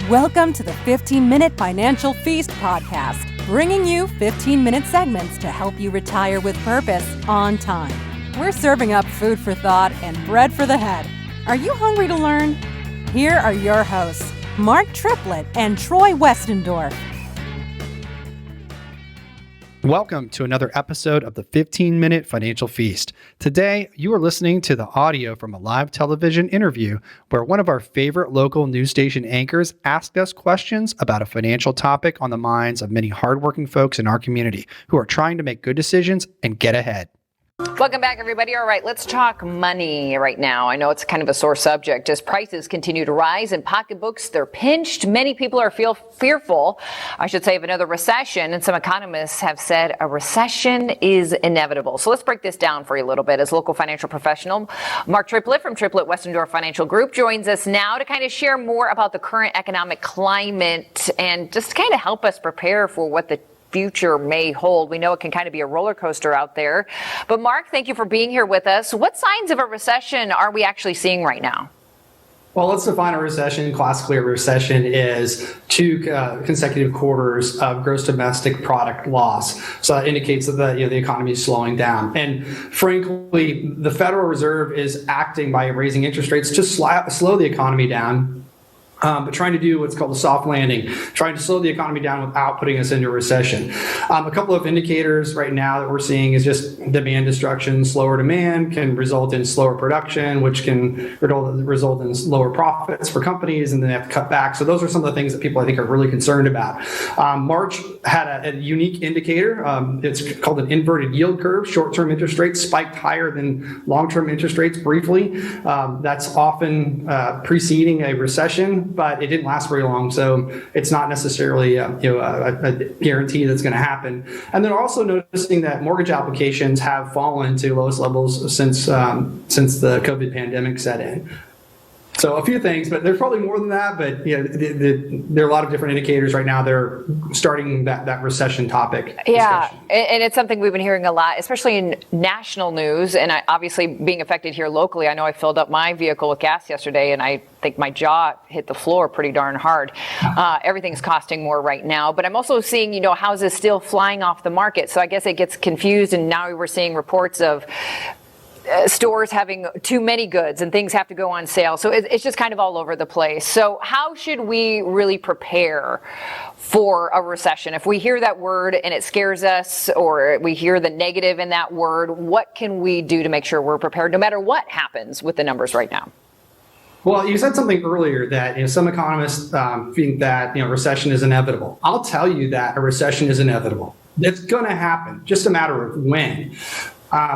Welcome to the 15-Minute Financial Feast podcast, bringing you 15-minute segments to help you retire with purpose on time. We're serving up food for thought and bread for the head. Are you hungry to learn? Here are your hosts, Mark Triplett and Troy Westendorf. Welcome to another episode of the 15-Minute Financial Feast. Today, you are listening to the audio from a live television interview where one of our favorite local news station anchors asked us questions about a financial topic on the minds of many hardworking folks in our community who are trying to make good decisions and get ahead. Welcome back, everybody. All right, let's talk money right now. I know it's kind of a sore subject. As prices continue to rise and pocketbooks, they're pinched. Many people are fearful, I should say, of another recession. And some economists have said a recession is inevitable. So let's break this down for you a little bit. As local financial professional, Mark Triplett from Triplett-Westendorf Financial Group joins us now to kind of share more about the current economic climate and just kind of help us prepare for what the future may hold. We know it can kind of be a roller coaster out there. But Mark, thank you for being here with us. What signs of a recession are we actually seeing right now? Well, let's define a recession. Classically, a recession is two consecutive quarters of gross domestic product loss. So that indicates that the economy is slowing down. And frankly, the Federal Reserve is acting by raising interest rates to slow the economy down. But trying to do what's called a soft landing, trying to slow the economy down without putting us into a recession. A couple of indicators right now that we're seeing is just demand destruction. Slower demand can result in slower production, which can result in lower profits for companies, and then they have to cut back. So those are some of the things that people, I think, are really concerned about. March had a unique indicator. It's called an inverted yield curve. Short-term interest rates spiked higher than long-term interest rates briefly. That's often preceding a recession, but it didn't last very long, so it's not necessarily a guarantee that's going to happen. And they're also noticing that mortgage applications have fallen to lowest levels since the COVID pandemic set in. So a few things, but there's probably more than that. But there are a lot of different indicators right now. They're starting that recession topic. Yeah, and it's something we've been hearing a lot, especially in national news. And obviously being affected here locally, I know I filled up my vehicle with gas yesterday, and I think my jaw hit the floor pretty darn hard. Everything's costing more right now. But I'm also seeing, houses still flying off the market. So I guess it gets confused. And now we're seeing reports of stores having too many goods and things have to go on sale. So it's just kind of all over the place. So how should we really prepare for a recession? If we hear that word and it scares us, or we hear the negative in that word, what can we do to make sure we're prepared no matter what happens with the numbers right now? Well, you said something earlier that some economists think that recession is inevitable. I'll tell you that a recession is inevitable. It's going to happen, just a matter of when.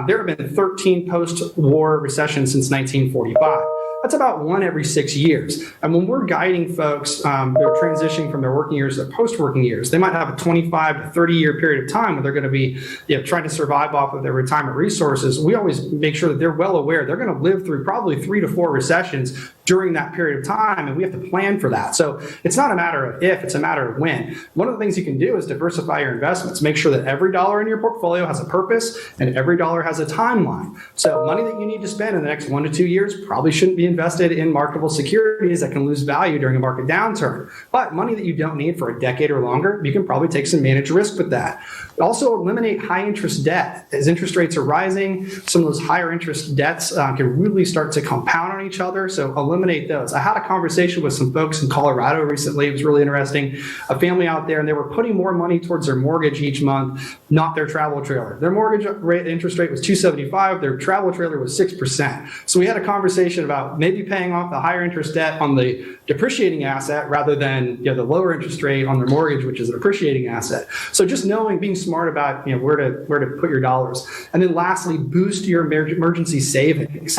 There have been 13 post-war recessions since 1945. That's about one every 6 years. And when we're guiding folks, they're transitioning from their working years to post-working years. They might have a 25 to 30-year period of time where they're going to be trying to survive off of their retirement resources. We always make sure that they're well aware they're going to live through probably 3 to 4 recessions during that period of time, and we have to plan for that. So it's not a matter of if, it's a matter of when. One of the things you can do is diversify your investments. Make sure that every dollar in your portfolio has a purpose and every dollar has a timeline. So money that you need to spend in the next 1 to 2 years probably shouldn't be invested in marketable securities that can lose value during a market downturn. But money that you don't need for a decade or longer, you can probably take some managed risk with that. Also eliminate high interest debt. As interest rates are rising, some of those higher interest debts can really start to compound on each other. So eliminate those. I had a conversation with some folks in Colorado recently. It was really interesting. A family out there, and they were putting more money towards their mortgage each month, not their travel trailer. Their mortgage rate interest rate was 2.75. Their travel trailer was 6%. So we had a conversation about maybe paying off the higher interest debt on the depreciating asset rather than the lower interest rate on their mortgage, which is an appreciating asset. So just knowing, being smart about where to put your dollars. And then lastly, boost your emergency savings.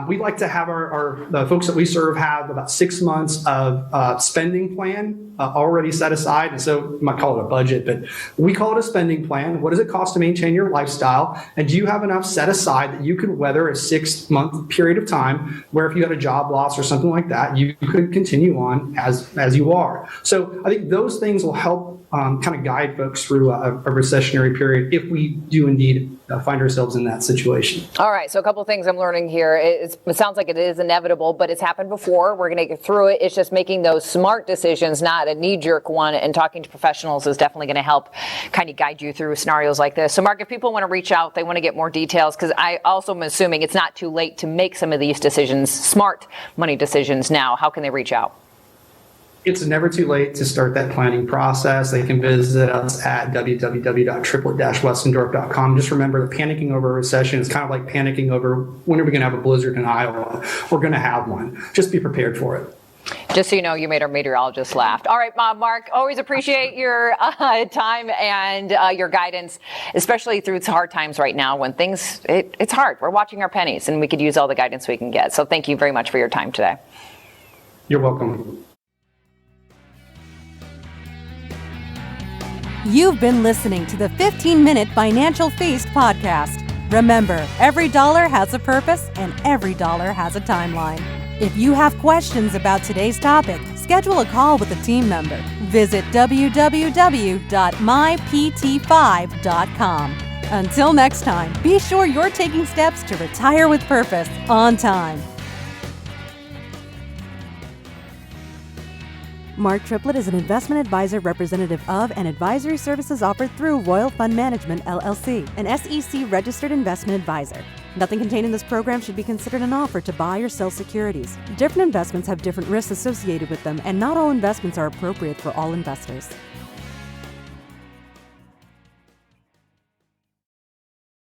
We like to have the folks that we serve have about 6 months of spending plan already set aside. And so you might call it a budget, but we call it a spending plan. What does it cost to maintain your lifestyle? And do you have enough set aside that you can weather a 6-month period of time where if you had a job loss or something like that, you could continue on as you are? So I think those things will help kind of guide folks through a recessionary period if we do indeed find ourselves in that situation. All right. So a couple of things I'm learning here. It sounds like it is inevitable, but it's happened before. We're going to get through it. It's just making those smart decisions, not a knee-jerk one. And talking to professionals is definitely going to help kind of guide you through scenarios like this. So, Mark, if people want to reach out, they want to get more details, because I also am assuming it's not too late to make some of these decisions, smart money decisions now. How can they reach out? It's never too late to start that planning process. They can visit us at www.triplett-Westendorf.com. Just remember that panicking over a recession is kind of like panicking over when are we going to have a blizzard in Iowa. We're going to have one. Just be prepared for it. Just so you know, you made our meteorologist laugh. All right, Mark, always appreciate your time and your guidance, especially through hard times right now when it's hard. We're watching our pennies, and we could use all the guidance we can get. So thank you very much for your time today. You're welcome. You've been listening to the 15-Minute Financial Feast podcast. Remember, every dollar has a purpose and every dollar has a timeline. If you have questions about today's topic, schedule a call with a team member. Visit www.mypt5.com. Until next time, be sure you're taking steps to retire with purpose on time. Mark Triplett is an investment advisor representative of and advisory services offered through Royal Fund Management, LLC, an SEC-registered investment advisor. Nothing contained in this program should be considered an offer to buy or sell securities. Different investments have different risks associated with them, and not all investments are appropriate for all investors.